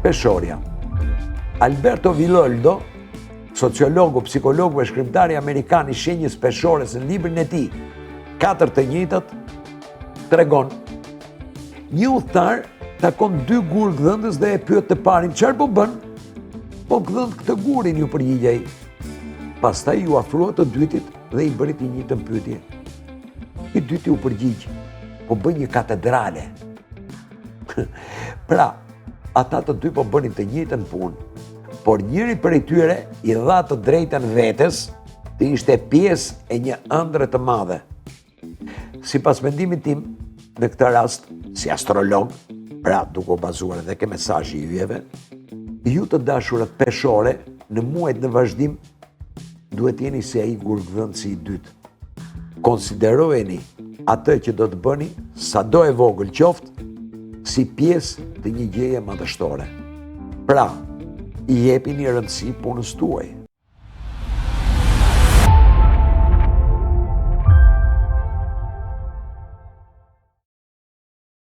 Peshorja. Alberto Villoldo, sociologu, psikologu e shkrimtari amerikan i shenjës peshores në librin e tij, 4 të njëjtat, tregon një udhëtar takon 2 gur gdhëndës dhe e pyet të parin çfarë po bën? Po gdhënd këtë gurin, ju përgjigj ai. Pastaj ju afrohet të dytit dhe i bëri të njëjtën pyetje. I dyti u përgjigj, po bëj një katedrale. Pra, ata të dy po bënin të njëjtën punë, por njëri prej tyre i dha të drejtën vetes të ishte pjesë e një ëndre të madhe. Sipas mendimit tim, në këtë rast, si astrolog, pra duke u bazuar edhe ke mesazhi i yjeve, ju të dashurët peshore, në muajt në vazhdim, duhet jeni si ai gurgdhënd si i dytë. Konsiderojeni atë që do të bëni, sado e vogël qoftë, si pjesë të një gjeje madhështore. Pra, i jepini rëndësi punës tuaj.